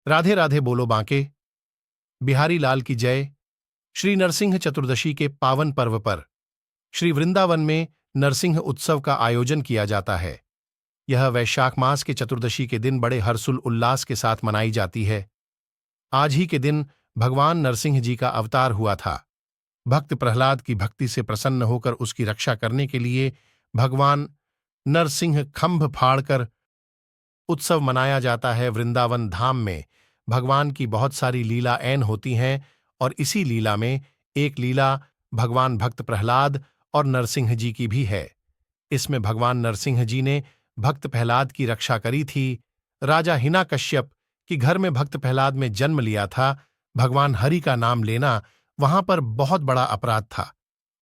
राधे राधे बोलो बांके बिहारी लाल की जय। श्री नरसिंह चतुर्दशी के पावन पर्व पर श्री वृंदावन में नरसिंह उत्सव का आयोजन किया जाता है। यह वैशाख मास के चतुर्दशी के दिन बड़े हर्षोल उल्लास के साथ मनाई जाती है। आज ही के दिन भगवान नरसिंह जी का अवतार हुआ था। भक्त प्रहलाद की भक्ति से प्रसन्न होकर उसकी रक्षा करने के लिए भगवान नरसिंह खंभ फाड़कर उत्सव मनाया जाता है। वृंदावन धाम में भगवान की बहुत सारी लीला ऐन होती हैं और इसी लीला में एक लीला भगवान भक्त प्रहलाद और नरसिंह जी की भी है। इसमें भगवान नरसिंह जी ने भक्त प्रहलाद की रक्षा करी थी। राजा हिरण्यकश्यप की घर में भक्त प्रहलाद में जन्म लिया था। भगवान हरि का नाम लेना वहां पर बहुत बड़ा अपराध था।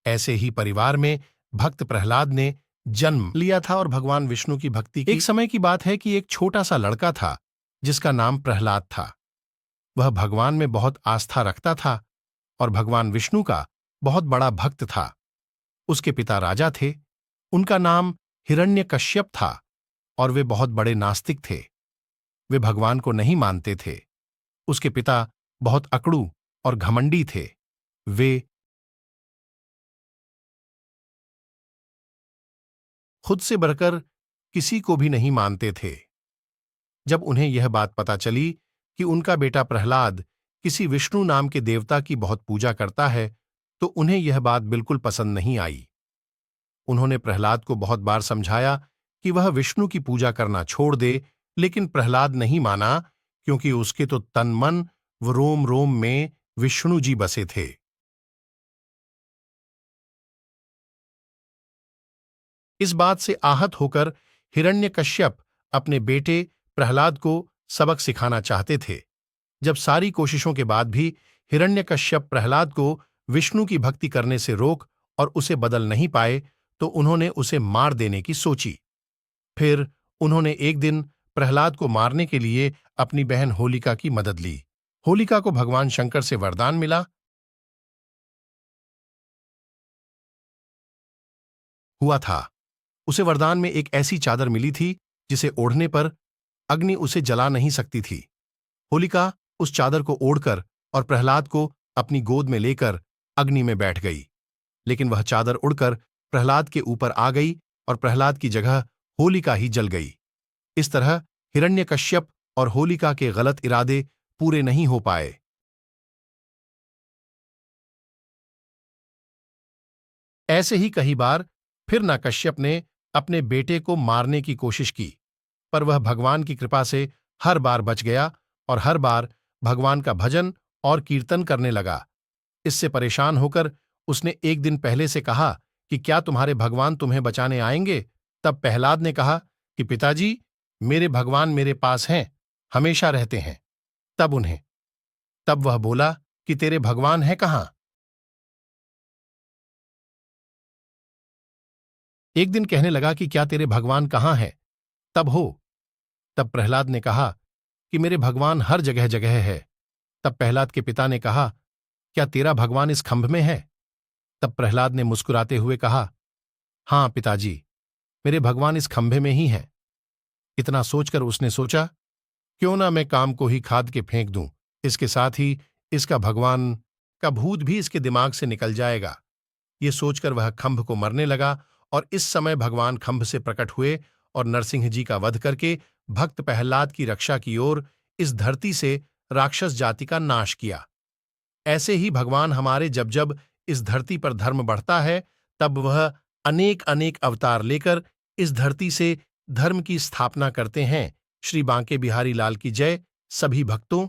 ऐसे ही परिवार में भक्त प्रहलाद ने जन्म लिया था और भगवान विष्णु की भक्ति की। एक समय की बात है कि एक छोटा सा लड़का था जिसका नाम प्रहलाद था। वह भगवान में बहुत आस्था रखता था और भगवान विष्णु का बहुत बड़ा भक्त था। उसके पिता राजा थे। उनका नाम हिरण्यकश्यप था और वे बहुत बड़े नास्तिक थे। वे भगवान को नहीं मानते थे। उसके पिता बहुत अकड़ू और घमंडी थे। वे खुद से बढ़कर किसी को भी नहीं मानते थे। जब उन्हें यह बात पता चली कि उनका बेटा प्रहलाद किसी विष्णु नाम के देवता की बहुत पूजा करता है, तो उन्हें यह बात बिल्कुल पसंद नहीं आई। उन्होंने प्रहलाद को बहुत बार समझाया कि वह विष्णु की पूजा करना छोड़ दे, लेकिन प्रहलाद नहीं माना, क्योंकि उसके तो तन मन व रोम रोम में विष्णु जी बसे थे। इस बात से आहत होकर हिरण्यकश्यप अपने बेटे प्रहलाद को सबक सिखाना चाहते थे। जब सारी कोशिशों के बाद भी हिरण्यकश्यप प्रहलाद को विष्णु की भक्ति करने से रोक और उसे बदल नहीं पाए, तो उन्होंने उसे मार देने की सोची। फिर उन्होंने एक दिन प्रहलाद को मारने के लिए अपनी बहन होलिका की मदद ली। होलिका को भगवान शंकर से वरदान मिला हुआ था। उसे वरदान में एक ऐसी चादर मिली थी जिसे ओढ़ने पर अग्नि उसे जला नहीं सकती थी। होलिका उस चादर को ओढ़कर और प्रहलाद को अपनी गोद में लेकर अग्नि में बैठ गई, लेकिन वह चादर उड़कर प्रहलाद के ऊपर आ गई और प्रहलाद की जगह होलिका ही जल गई। इस तरह हिरण्यकश्यप और होलिका के गलत इरादे पूरे नहीं हो पाए। ऐसे ही कई बार फिर न कश्यप ने अपने बेटे को मारने की कोशिश की, पर वह भगवान की कृपा से हर बार बच गया और हर बार भगवान का भजन और कीर्तन करने लगा। इससे परेशान होकर उसने एक दिन पहले से कहा कि क्या तुम्हारे भगवान तुम्हें बचाने आएंगे? तब प्रहलाद ने कहा कि पिताजी, मेरे भगवान मेरे पास हैं, हमेशा रहते हैं। तब वह बोला कि तेरे भगवान हैं कहां? एक दिन कहने लगा कि क्या तेरे भगवान कहां हैं? तब प्रहलाद ने कहा कि मेरे भगवान हर जगह जगह है। तब प्रहलाद के पिता ने कहा, क्या तेरा भगवान इस खंभ में है? तब प्रहलाद ने मुस्कुराते हुए कहा, हां पिताजी, मेरे भगवान इस खंभे में ही हैं। इतना सोचकर उसने सोचा, क्यों ना मैं काम को ही खाद के फेंक दूं, इसके साथ ही इसका भगवान का भूत भी इसके दिमाग से निकल जाएगा। ये सोचकर वह खंभ को मरने लगा और इस समय भगवान खंभ से प्रकट हुए और नरसिंह जी का वध करके भक्त प्रहलाद की रक्षा की ओर इस धरती से राक्षस जाति का नाश किया। ऐसे ही भगवान हमारे जब जब इस धरती पर धर्म बढ़ता है, तब वह अनेक अनेक अवतार लेकर इस धरती से धर्म की स्थापना करते हैं। श्री बांके बिहारी लाल की जय। सभी भक्तों